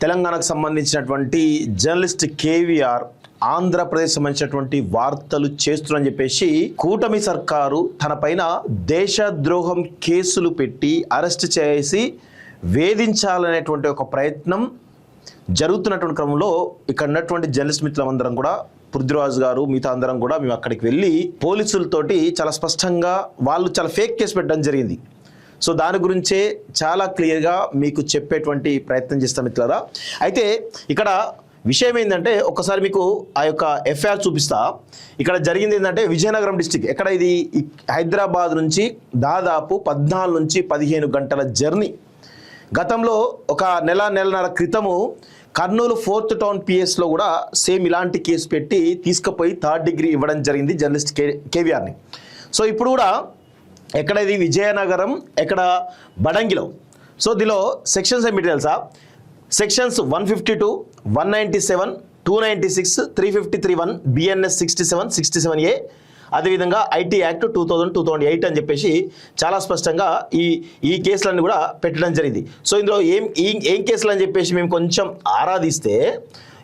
తెలంగాణకు సంబంధించినటువంటి జర్నలిస్ట్ కేవీఆర్ ఆంధ్రప్రదేశ్ సంబంధించినటువంటి వార్తలు చేస్తున్నారని చెప్పేసి కూటమి సర్కారు తన పైన దేశద్రోహం కేసులు పెట్టి అరెస్ట్ చేసి వేధించాలనేటువంటి ఒక ప్రయత్నం జరుగుతున్నటువంటి క్రమంలో ఇక్కడ ఉన్నటువంటి జర్నలిస్ట్ మిత్రులందరం కూడా పృథ్వీరాజ్ గారు మిగతా అందరం కూడా మేము అక్కడికి వెళ్ళి పోలీసులతోటి చాలా స్పష్టంగా వాళ్ళు చాలా ఫేక్ కేసు పెట్టడం జరిగింది. సో దాని గురించే చాలా క్లియర్గా మీకు చెప్పేటువంటి ప్రయత్నం చేస్తాం మిత్రులారా. అయితే ఇక్కడ విషయం ఏంటంటే ఒకసారి మీకు ఆ యొక్క ఎఫ్ఐఆర్ చూపిస్తా. ఇక్కడ జరిగింది ఏంటంటే విజయనగరం డిస్టిక్, ఎక్కడ ఇది హైదరాబాద్ నుంచి దాదాపు 14 నుంచి 15 గంటల జర్నీ. గతంలో ఒక నెలన్నర క్రితము కర్నూలు 4th టౌన్ పిఎస్లో కూడా సేమ్ ఇలాంటి కేసు పెట్టి తీసుకుపోయి 3rd డిగ్రీ ఇవ్వడం జరిగింది జర్నలిస్ట్ కేవీఆర్ని. సో ఇప్పుడు కూడా ఎక్కడ ఇది విజయనగరం, ఎక్కడ బడంగిలో. సో దీనిలో సెక్షన్స్ ఏమిటి తెలుసా? సెక్షన్స్ 152, 197, 296, 350, 31, BNS 67, 67A, అదేవిధంగా ఐటీ యాక్ట్ 2000, 2008 అని చెప్పేసి చాలా స్పష్టంగా ఈ కేసులన్నీ కూడా పెట్టడం జరిగింది. సో ఇందులో ఏం కేసులు అని చెప్పేసి మేము కొంచెం ఆరాధిస్తే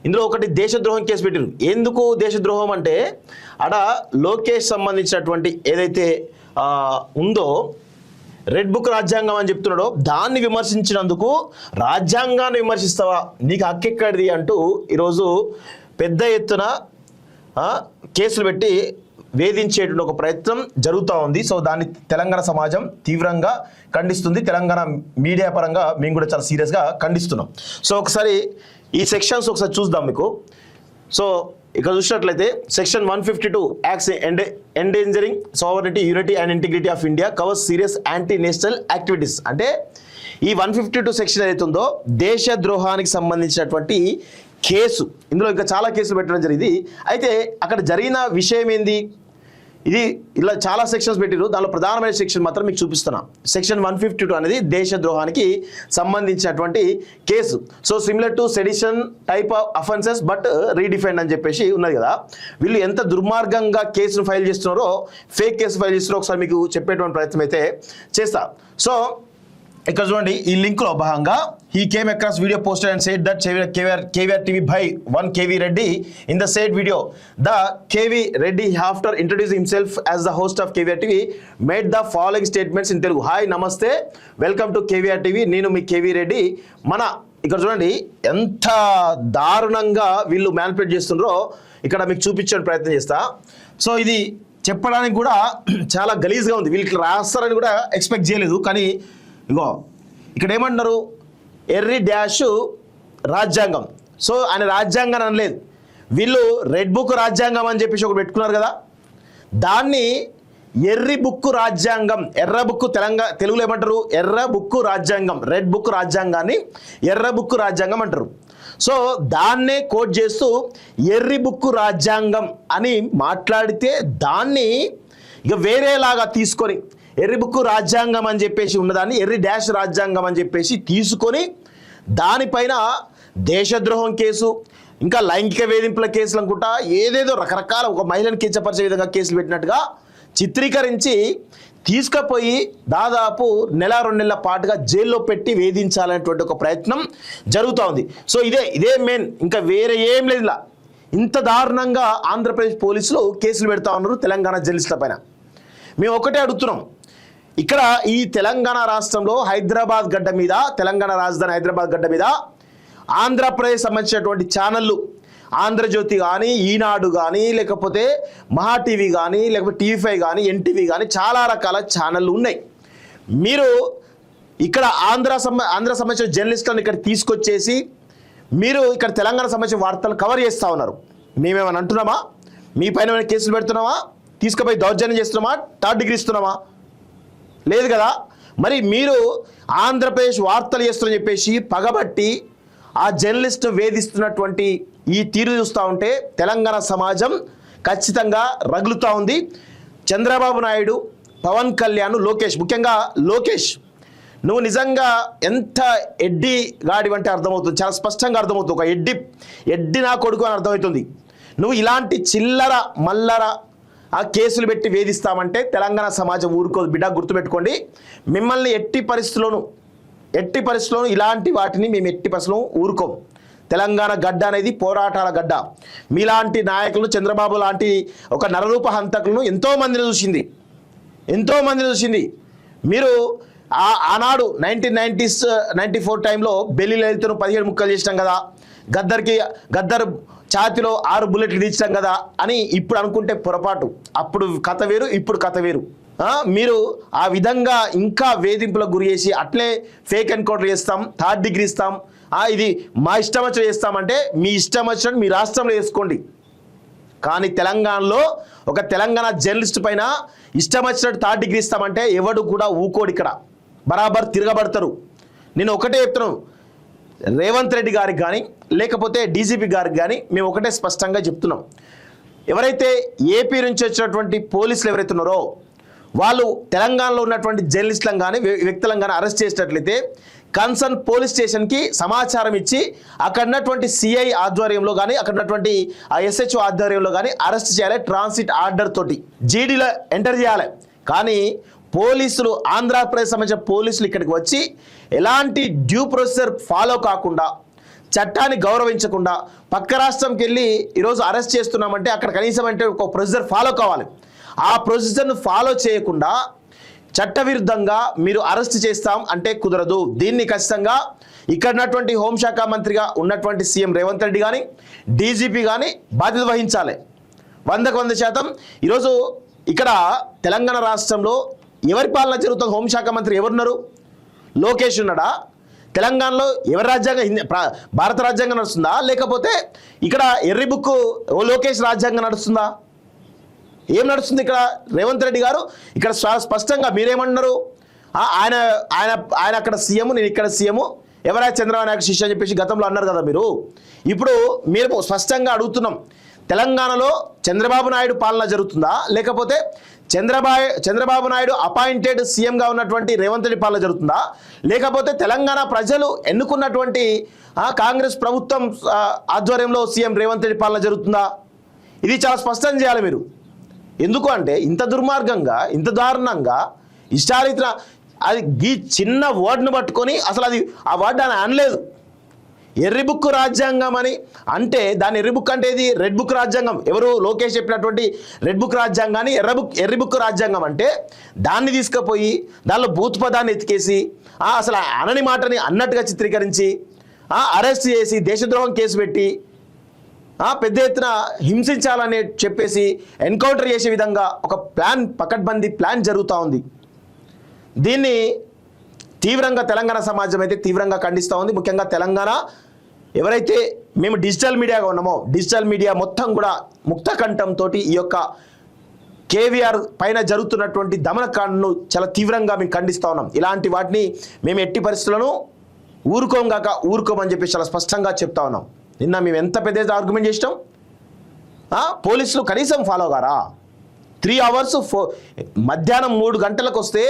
ఇందులో ఒకటి దేశద్రోహం కేసు పెట్టారు. ఎందుకు దేశద్రోహం అంటే అక్కడ లోకేష్ సంబంధించినటువంటి ఏదైతే ఉందో రెడ్ బుక్ రాజ్యాంగం అని చెప్తున్నాడో దాన్ని విమర్శించినందుకు రాజ్యాంగాన్ని విమర్శిస్తావా, నీకు హక్కెక్కడిది అంటూ ఈరోజు పెద్ద ఎత్తున కేసులు పెట్టి వేధించేటువంటి ఒక ప్రయత్నం జరుగుతూ ఉంది. సో దాన్ని తెలంగాణ సమాజం తీవ్రంగా ఖండిస్తుంది. తెలంగాణ మీడియా పరంగా మేము కూడా చాలా సీరియస్గా ఖండిస్తున్నాం. సో ఒకసారి ఈ సెక్షన్స్ ఒకసారి చూద్దాం మీకు. సో ఇక్కడ చూసినట్లయితే section 152 acts endangering sovereignty, unity and integrity of India covers serious anti national activities. అంటే ఈ 152 సెక్షన్ ఏదైతే ఉందో దేశద్రోహానికి సంబంధించినటువంటి కేసు. ఇందులో ఇంకా చాలా కేసులు పెట్టడం జరిగింది. అయితే అక్కడ జరిగిన విషయం ఏంది, ఇది ఇలా చాలా సెక్షన్స్ పెట్టిరు, దానిలో ప్రధానమైన సెక్షన్ మాత్రం మీకు చూపిస్తున్నా. సెక్షన్ 152 అనేది దేశద్రోహానికి సంబంధించినటువంటి case. So similar to sedition type of offences but redefined అని చెప్పేసి ఉన్నది కదా. వీళ్ళు ఎంత దుర్మార్గంగా కేసును ఫైల్ చేస్తున్నారో, ఫేక్ కేసు ఫైల్ చేస్తున్నారో ఒకసారి మీకు చెప్పేటువంటి ప్రయత్నం అయితే చేస్తా. సో ఇక్కడ చూడండి, ఈ లింక్లో భాగంగా he came across video posted and said that KVR TV by 1 KV Reddy. In the said video, the KV Reddy, after introducing himself as the host of KVR TV, made the following statements in Telugu. Hi, namaste, welcome to KVR TV. నేను మీ KV Reddy. మన ఇక్కడ చూడండి ఎంత దారుణంగా వీళ్ళు manipulate చేస్తున్నారో ఇక్కడ మీకు చూపించే ప్రయత్నం చేస్తా. సో ఇది చెప్పడానికి కూడా చాలా గలీజ్గా ఉంది. వీళ్ళకి రాస్తారని కూడా ఎక్స్పెక్ట్ చేయలేదు. కానీ ఇగో ఇక్కడ ఏమంటున్నారు, ఎర్రి డాష్ రాజ్యాంగం. సో ఆయన రాజ్యాంగం అనలేదు, వీళ్ళు రెడ్ బుక్ రాజ్యాంగం అని చెప్పేసి ఒకటి పెట్టుకున్నారు కదా, దాన్ని ఎర్రి బుక్ రాజ్యాంగం, ఎర్ర బుక్ తెలుగులో ఏమంటారు, ఎర్ర బుక్ రాజ్యాంగం, రెడ్ బుక్ రాజ్యాంగాన్ని ఎర్ర బుక్ రాజ్యాంగం అంటారు. సో దాన్నే కోట్ చేస్తూ ఎర్రి బుక్ రాజ్యాంగం అని మాట్లాడితే దాన్ని ఇక వేరేలాగా తీసుకొని ఎర్రి బుక్ రాజ్యాంగం అని చెప్పేసి ఉన్నదాన్ని ఎర్రి డాష్ రాజ్యాంగం అని చెప్పేసి తీసుకొని దానిపైన దేశద్రోహం కేసు, ఇంకా లైంగిక వేధింపుల కేసులు అనుకుంటా ఏదేదో రకరకాల ఒక మహిళను కించపరిచే విధంగా కేసులు పెట్టినట్టుగా చిత్రీకరించి తీసుకుపోయి దాదాపు 1-2 నెలల పాటుగా జైల్లో పెట్టి వేధించాలనేటువంటి ఒక ప్రయత్నం జరుగుతూ ఉంది. సో ఇదే మెయిన్, ఇంకా వేరే ఏం లేదు. ఇలా ఇంత దారుణంగా ఆంధ్రప్రదేశ్ పోలీసులు కేసులు పెడతా ఉన్నారు తెలంగాణ జర్నలిస్టుల పైన. మేము ఒకటే అడుగుతున్నాం, ఇక్కడ ఈ తెలంగాణ రాష్ట్రంలో హైదరాబాద్ గడ్డ మీద, తెలంగాణ రాజధాని హైదరాబాద్ గడ్డ మీద ఆంధ్రప్రదేశ్ సంబంధించినటువంటి ఛానళ్ళు, ఆంధ్రజ్యోతి కానీ, ఈనాడు కానీ, లేకపోతే మహా టీవీ కానీ, లేకపోతే TV5 కానీ, NTV కానీ చాలా రకాల ఛానళ్ళు ఉన్నాయి. మీరు ఇక్కడ ఆంధ్ర సంబంధించిన జర్నలిస్టులను ఇక్కడ తీసుకొచ్చేసి మీరు ఇక్కడ తెలంగాణ సంబంధించిన వార్తలు కవర్ చేస్తూ ఉన్నారు. మేమేమైనా అంటున్నామా? మీ పైన ఏమైనా కేసులు పెడుతున్నామా? తీసుకుపోయి దౌర్జన్యం చేస్తున్నామా? 3rd degree ఇస్తున్నామా? లేదు కదా. మరి మీరు ఆంధ్రప్రదేశ్ వార్తలు చేస్తున్నారని చెప్పేసి పగబట్టి ఆ జర్నలిస్ట్ వేధిస్తున్నటువంటి ఈ తీరు చూస్తూ ఉంటే తెలంగాణ సమాజం ఖచ్చితంగా రగులుతూ ఉంది. చంద్రబాబు నాయుడు, పవన్ కళ్యాణ్, లోకేష్, ముఖ్యంగా లోకేష్, నువ్వు నిజంగా ఎంత ఎడ్డి గాడి అంటే అర్థమవుతుంది, చాలా స్పష్టంగా అర్థమవుతుంది. ఒక ఎడ్డి నా కొడుకు అని అర్థమవుతుంది. నువ్వు ఇలాంటి చిల్లర మల్లర ఆ కేసులు పెట్టి వేధిస్తామంటే తెలంగాణ సమాజం ఊరుకోదు బిడ్డ, గుర్తుపెట్టుకోండి. మిమ్మల్ని ఎట్టి పరిస్థితుల్లోనూ ఎట్టి పరిస్థితుల్లో ఇలాంటి వాటిని మేము ఎట్టి పరిస్థితుల్లో ఊరుకోం. తెలంగాణ గడ్డ అనేది పోరాటాల గడ్డ. మీలాంటి నాయకులు, చంద్రబాబు లాంటి ఒక నరరూప హంతకులను ఎంతోమందిని చూసింది. మీరు ఆనాడు 1994 టైంలో బెల్లి లలితను 17 ముక్కలు చేసినాం కదా, గద్దర్ ఛాతిలో 6 బుల్లెట్లు తీర్చాం కదా అని ఇప్పుడు అనుకుంటే పొరపాటు. అప్పుడు కథ వేరు, ఇప్పుడు కథ వేరు. మీరు ఆ విధంగా ఇంకా వేధింపులకు గురి చేసి అట్లే ఫేక్ ఎన్కౌంటర్ చేస్తాం, 3rd డిగ్రీ ఇస్తాం, ఇది మా ఇష్టం వచ్చిన చేస్తామంటే మీ ఇష్టం వచ్చినట్టు మీ రాష్ట్రంలో వేసుకోండి. కానీ తెలంగాణలో ఒక తెలంగాణ జర్నలిస్ట్ పైన ఇష్టం వచ్చినట్టు 3rd డిగ్రీ ఇస్తామంటే ఎవడు కూడా ఊకోడు. ఇక్కడ బరాబర్ తిరగబడతారు. నేను ఒకటే చెప్తున్నాను, రేవంత్ రెడ్డి గారికి కానీ లేకపోతే డీజీపీ గారికి కానీ మేము ఒకటే స్పష్టంగా చెప్తున్నాం. ఎవరైతే ఏపీ నుంచి వచ్చినటువంటి పోలీసులు ఎవరైతే ఉన్నారో వాళ్ళు తెలంగాణలో ఉన్నటువంటి జర్నలిస్టులను కానీ వ్యక్తులను కానీ అరెస్ట్ చేసినట్లయితే కన్సర్న్ పోలీస్ స్టేషన్కి సమాచారం ఇచ్చి అక్కడ ఉన్నటువంటి సిఐ ఆధ్వర్యంలో కానీ అక్కడ ఉన్నటువంటి ఎస్హెచ్ఓ ఆధ్వర్యంలో కానీ అరెస్ట్ చేయాలి. ట్రాన్సిట్ ఆర్డర్ తోటి జీడీలో ఎంటర్ చేయాలి. కానీ పోలీసులు, ఆంధ్రప్రదేశ్ సంబంధించిన పోలీసులు ఇక్కడికి వచ్చి ఎలాంటి డ్యూ ప్రొసీజర్ ఫాలో కాకుండా, చట్టాన్ని గౌరవించకుండా పక్క రాష్ట్రంకి వెళ్ళి ఈరోజు అరెస్ట్ చేస్తున్నామంటే అక్కడ కనీసం అంటే ఒక ప్రొసీజర్ ఫాలో కావాలి. ఆ ప్రొసీజర్ను ఫాలో చేయకుండా చట్టవిరుద్ధంగా మీరు అరెస్ట్ చేస్తాం అంటే కుదరదు. దీన్ని ఖచ్చితంగా ఇక్కడ ఉన్నటువంటి హోంశాఖ మంత్రిగా ఉన్నటువంటి సీఎం రేవంత్ రెడ్డి కానీ డీజీపీ కానీ బాధ్యత వహించాలి 100%. ఈరోజు ఇక్కడ తెలంగాణ రాష్ట్రంలో ఎవరి పాలన జరుగుతుంది? హోంశాఖ మంత్రి ఎవరున్నారు? లోకేష్ ఉన్నాడా? తెలంగాణలో ఎవరి రాజ్యాంగం, భారత రాజ్యాంగం నడుస్తుందా లేకపోతే ఇక్కడ ఎర్రి బుక్ లోకేష్ రాజ్యాంగం నడుస్తుందా? ఏం నడుస్తుంది ఇక్కడ? రేవంత్ రెడ్డి గారు ఇక్కడ స్పష్టంగా మీరేమన్నారు, ఆయన అక్కడ సీఎం, నేను ఇక్కడ సీఎం, ఎవరైనా చంద్రబాబు నాయుడు శిష్య అని చెప్పేసి గతంలో అన్నారు కదా మీరు. ఇప్పుడు మీరు స్పష్టంగా అడుగుతున్నాం, తెలంగాణలో చంద్రబాబు నాయుడు పాలన జరుగుతుందా లేకపోతే చంద్రబాబు నాయుడు అపాయింటెడ్ సీఎంగా ఉన్నటువంటి రేవంత్ రెడ్డి పాలన జరుగుతుందా లేకపోతే తెలంగాణ ప్రజలు ఎన్నుకున్నటువంటి కాంగ్రెస్ ప్రభుత్వం ఆధ్వర్యంలో సీఎం రేవంత్ రెడ్డి పాలన జరుగుతుందా? ఇది చాలా స్పష్టం చేయాలి మీరు. ఎందుకు అంటే ఇంత దుర్మార్గంగా, ఇంత దారుణంగా ఇష్టారీతిన అది ఈ చిన్న వర్డ్ను పట్టుకొని అసలు అది ఆ వర్డ్ అని అనలేదు. ఎర్రి బుక్ రాజ్యాంగం అని అంటే దాని ఎర్రి బుక్ అంటే ఇది రెడ్ బుక్ రాజ్యాంగం. ఎవరు? లోకేష్ చెప్పినటువంటి రెడ్ బుక్ రాజ్యాంగాన్ని ఎర్రి బుక్ రాజ్యాంగం అంటే దాన్ని తీసుకుపోయి దానిలో బూత్ పదాన్ని ఎతికేసి అసలు అనని మాటని అన్నట్టుగా చిత్రీకరించి అరెస్ట్ చేసి దేశద్రోహం కేసు పెట్టి పెద్ద ఎత్తున హింసించాలని చెప్పేసి ఎన్కౌంటర్ చేసే విధంగా ఒక ప్లాన్, పకడ్బందీ ప్లాన్ జరుగుతూ ఉంది. దీన్ని తీవ్రంగా తెలంగాణ సమాజం అయితే తీవ్రంగా ఖండిస్తూ ఉంది. ముఖ్యంగా తెలంగాణ ఎవరైతే మేము డిజిటల్ మీడియాగా ఉన్నామో డిజిటల్ మీడియా మొత్తం కూడా ముక్త కంఠంతో ఈ యొక్క కేవీఆర్ పైన జరుగుతున్నటువంటి దమనకాండను చాలా తీవ్రంగా మేము ఖండిస్తూ ఉన్నాం. ఇలాంటి వాటిని మేము ఎట్టి పరిస్థితులను ఊరుకోమని చెప్పి చాలా స్పష్టంగా చెప్తా ఉన్నాం. నిన్న మేము ఎంత పెద్ద ఆర్గ్యుమెంట్ చేసినాం, పోలీసులు కనీసం ఫాలో కారా? 3 hours మధ్యాహ్నం 3 గంటలకు వస్తే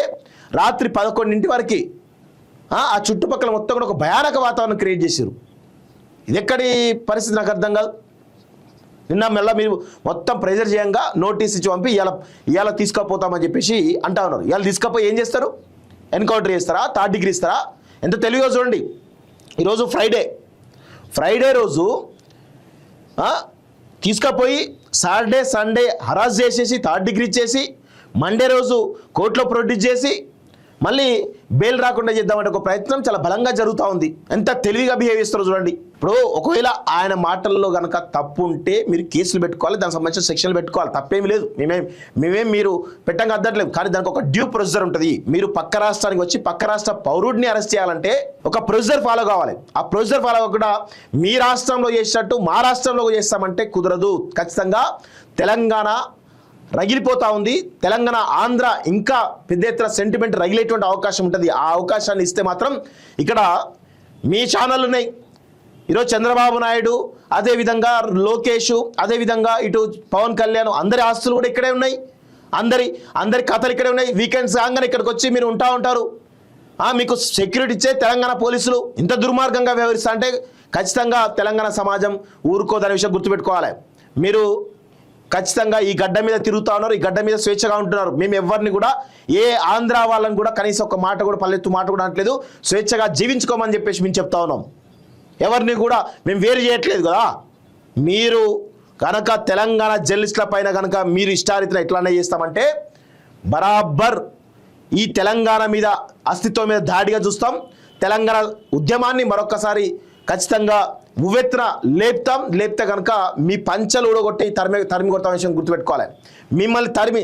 రాత్రి 11 వరకు ఆ చుట్టుపక్కల మొత్తం కూడా ఒక భయానక వాతావరణం క్రియేట్ చేశారు. ఇది ఎక్కడి పరిస్థితి నాకు అర్థం కాదు. నిన్న మళ్ళీ మీరు మొత్తం ప్రెజర్ చేయంగా నోటీస్ ఇచ్చి పంపి ఇవాళ తీసుకుపోతామని చెప్పేసి అంటా ఉన్నారు. ఇవాళ తీసుకపోయి ఏం చేస్తారు? ఎన్కౌంటర్ చేస్తారా? 3rd డిగ్రీ ఇస్తారా? ఎంత తెలివిగా చూడండి. ఈరోజు ఫ్రైడే రోజు తీసుకుపోయి సాటర్డే సండే హరాస్ చేసేసి 3rd డిగ్రీ ఇచ్చేసి మండే రోజు కోర్టులో ప్రొడ్యూస్ చేసి మళ్ళీ బెయిల్ రాకుండా చేద్దామంటే ఒక ప్రయత్నం చాలా బలంగా జరుగుతూ ఉంది. ఎంత తెలివిగా బిహేవ్ చేస్తారో చూడండి. ఇప్పుడు ఒకవేళ ఆయన మాటల్లో కనుక తప్పు ఉంటే మీరు కేసులు పెట్టుకోవాలి, దానికి సంబంధించిన సెక్షన్లు పెట్టుకోవాలి, తప్పేమి లేదు. మేమేం మీరు పెట్టంగా అద్దట్లేదు. కానీ దానికి ఒక డ్యూ ప్రొసీజర్ ఉంటుంది. మీరు పక్క రాష్ట్రానికి వచ్చి పక్క రాష్ట్ర పౌరుడిని అరెస్ట్ చేయాలంటే ఒక ప్రొసీజర్ ఫాలో కావాలి. ఆ ప్రొసీజర్ ఫాలో కాకుండా మీ రాష్ట్రంలో చేసినట్టు మా రాష్ట్రంలో చేస్తామంటే కుదరదు. ఖచ్చితంగా తెలంగాణ రగిలిపోతూ ఉంది. తెలంగాణ, ఆంధ్ర ఇంకా పెద్ద ఎత్తున సెంటిమెంట్ రగిలేటువంటి అవకాశం ఉంటుంది. ఆ అవకాశాన్ని ఇస్తే మాత్రం ఇక్కడ మీ ఛానల్ ఉన్నాయి. ఈరోజు చంద్రబాబు నాయుడు, అదేవిధంగా లోకేష్, అదేవిధంగా ఇటు పవన్ కళ్యాణ్, అందరి ఆస్తులు కూడా ఇక్కడే ఉన్నాయి. అందరి కథలు ఇక్కడే ఉన్నాయి. వీకెండ్స్ కాగానే ఇక్కడికి వచ్చి మీరు ఉంటారు. మీకు సెక్యూరిటీ ఇచ్చే తెలంగాణ పోలీసులు ఇంత దుర్మార్గంగా వ్యవహరిస్తా అంటే ఖచ్చితంగా తెలంగాణ సమాజం ఊరుకోదనే విషయం గుర్తుపెట్టుకోవాలి. మీరు ఖచ్చితంగా ఈ గడ్డ మీద తిరుగుతా ఉన్నారు, ఈ గడ్డ మీద స్వేచ్ఛగా ఉంటున్నారు. మేము ఎవరిని కూడా ఏ ఆంధ్ర వాళ్ళని కూడా కనీసం ఒక మాట కూడా పల్లెత్తు మాట కూడా అనట్లేదు. స్వేచ్ఛగా జీవించుకోమని చెప్పేసి మేము చెప్తా ఉన్నాం. ఎవరిని కూడా మేము వేరు చేయట్లేదు కదా. మీరు కనుక తెలంగాణ జర్నలిస్టుల పైన కనుక మీరు ఇష్టారీతిన ఎట్లానే చేస్తామంటే బరాబర్ ఈ తెలంగాణ మీద అస్తిత్వం మీద దాడిగా చూస్తాం. తెలంగాణ ఉద్యమాన్ని మరొక్కసారి ఖచ్చితంగా ఉవ్వెత్తున లేపితే కనుక మీ పంచలు ఊడగొట్టి తరిమి కొడతాం విషయం గుర్తుపెట్టుకోవాలి. మిమ్మల్ని తరిమి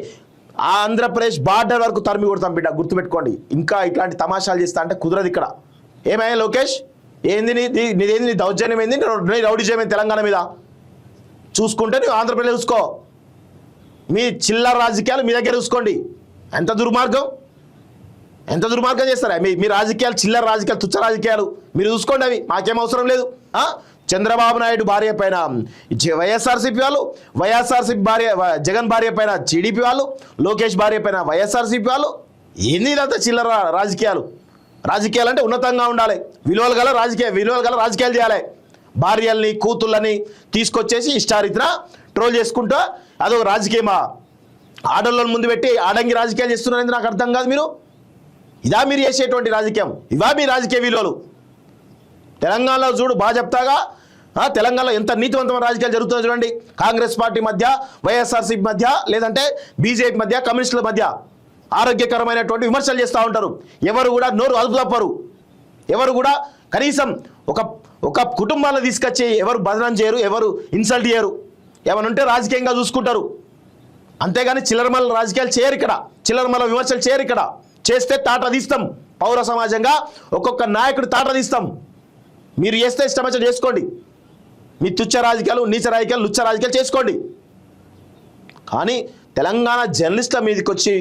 ఆంధ్రప్రదేశ్ బార్డర్ వరకు తరిమి కొడతాం బిడ్డ, గుర్తుపెట్టుకోండి. ఇంకా ఇట్లాంటి తమాషాలు చేస్తా అంటే కుదరదు ఇక్కడ. ఏమయ్యా లోకేష్, ఏంది నీదేంది, నీ దౌర్జన్యం ఏంది, నీ రౌడీజం ఏంది తెలంగాణ మీద? చూసుకుంటే నువ్వు ఆంధ్రప్రదేశ్ చూసుకో. మీ చిల్లర రాజకీయాలు మీ దగ్గర చూసుకోండి. ఎంత దుర్మార్గం చేస్తారా మీ రాజకీయాలు, చిల్లర రాజకీయాలు, తుచ్చ రాజకీయాలు మీరు చూసుకోండి. అవి మాకేం అవసరం లేదు. చంద్రబాబు నాయుడు భార్య పైన వైఎస్ఆర్సీపీ వాళ్ళు, వైఎస్ఆర్సీపీ భార్య జగన్ భార్య పైన టీడీపీ వాళ్ళు, లోకేష్ భార్య పైన వైఎస్ఆర్సీపీ వాళ్ళు. ఏంది ఇదంతా చిల్లర రాజకీయాలు? రాజకీయాలు అంటే ఉన్నతంగా ఉండాలి, విలువలు గల రాజకీయాలు చేయాలి. భార్యల్ని కూతుళ్ళని తీసుకొచ్చేసి ఇష్టారీతిన ట్రోల్ చేసుకుంటా అదొక రాజకీయమా? ఆడోళ్ళని ముందు పెట్టి ఆడంగి రాజకీయాలు చేస్తున్నారని నాకు అర్థం కాదు. ఇదా మీరు చేసేటువంటి రాజకీయం? ఇవా మీ రాజకీయ విలువలు? తెలంగాణలో చూడు బాగా చెప్తాగా, తెలంగాణలో ఎంత నీతివంతమైన రాజకీయాలు జరుగుతుందో చూడండి. కాంగ్రెస్ పార్టీ మధ్య, వైఎస్ఆర్సీపీ మధ్య, లేదంటే బీజేపీ మధ్య, కమ్యూనిస్టుల మధ్య ఆరోగ్యకరమైనటువంటి విమర్శలు చేస్తూ ఉంటారు. ఎవరు కూడా నోరు అదుపు తప్పరు. ఎవరు కూడా కనీసం ఒక కుటుంబాలను తీసుకొచ్చి ఎవరు బదనం చేయరు, ఎవరు ఇన్సల్ట్ చేయరు. ఏమైనా ఉంటే రాజకీయంగా చూసుకుంటారు, అంతేగాని చిల్లరమల్ల రాజకీయాలు చేయరు ఇక్కడ. చిల్లరమల్ల విమర్శలు చేయరు ఇక్కడ. చేస్తే తాట తీస్తాం. పౌర సమాజంగా ఒక్కొక్క నాయకుడు తాట తీస్తాం. మీరు చేస్తే ఇష్టమచ్చ చేసుకోండి. మీ తుచ్చ రాజకీయాలు, నీచ రాజకీయాలు, లుచ్చ రాజకీయాలు చేసుకోండి. కానీ తెలంగాణ జర్నలిస్టుల మీదకి వచ్చి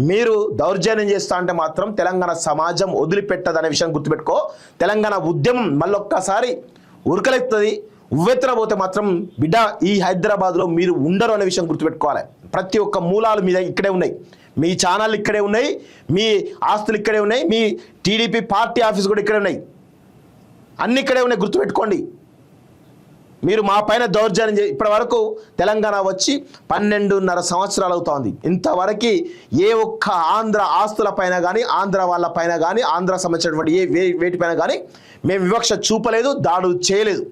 మీరు దౌర్జన్యం చేస్తా అంటే మాత్రం తెలంగాణ సమాజం వదిలిపెట్టదనే విషయం గుర్తుపెట్టుకో. తెలంగాణ ఉద్యమం మళ్ళొక్కసారి ఉరకలెత్తుంది. ఉవ్వెత్తున పోతే మాత్రం బిడ్డ ఈ హైదరాబాద్లో మీరు ఉండరు అనే విషయం గుర్తుపెట్టుకోవాలి. ప్రతి ఒక్క మూలాలు మీద ఇక్కడే ఉన్నాయి, మీ ఛానల్ ఇక్కడే ఉన్నాయి, మీ ఆస్తులు ఇక్కడే ఉన్నాయి, మీ టీడీపీ పార్టీ ఆఫీస్ కూడా ఇక్కడే ఉన్నాయి, అన్ని ఇక్కడే ఉన్నాయి, గుర్తుపెట్టుకోండి. మీరు మా పైన దౌర్జన్యం ఇప్పటి వరకు తెలంగాణ వచ్చి 12.5 సంవత్సరాలు అవుతోంది. ఇంతవరకు ఏ ఒక్క ఆంధ్ర ఆస్తుల పైన కానీ, ఆంధ్ర వాళ్ళ పైన కానీ, ఆంధ్ర సంబంధించినటువంటి వేటిపైన కానీ మేము వివక్ష చూపలేదు, దాడులు చేయలేదు.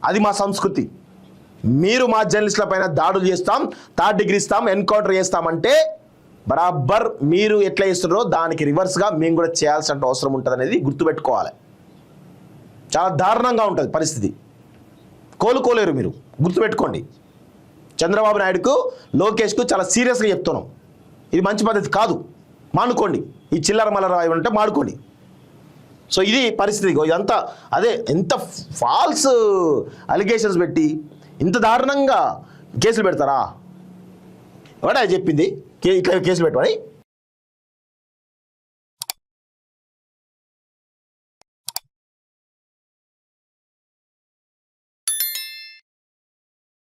అది మా సంస్కృతి. మీరు మా జర్నలిస్టుల పైన దాడులు చేస్తాం, థర్డ్ డిగ్రీ ఇస్తాం, ఎన్కౌంటర్ చేస్తామంటే బరాబర్ మీరు ఎట్లా చేస్తున్నారో దానికి రివర్స్గా మేము కూడా చేయాల్సిన అవసరం ఉంటుంది అనేది గుర్తుపెట్టుకోవాలి. చాలా దారుణంగా ఉంటుంది పరిస్థితి. కోలుకోలేరు మీరు, గుర్తుపెట్టుకోండి. చంద్రబాబు నాయుడుకు, లోకేష్కు చాలా సీరియస్గా చెప్తున్నాం. ఇది మంచి పద్ధతి కాదు, మానుకోండి. ఈ చిల్లర మల్లర ఉంటే మానుకోండి. సో ఇది పరిస్థితి. ఇదంతా అదే ఎంత ఫాల్స్ అలిగేషన్స్ పెట్టి ఇంత దారుణంగా కేసులు పెడతారా? ఎవడా చెప్పింది ఇట్లా కేసులు పెట్టమని?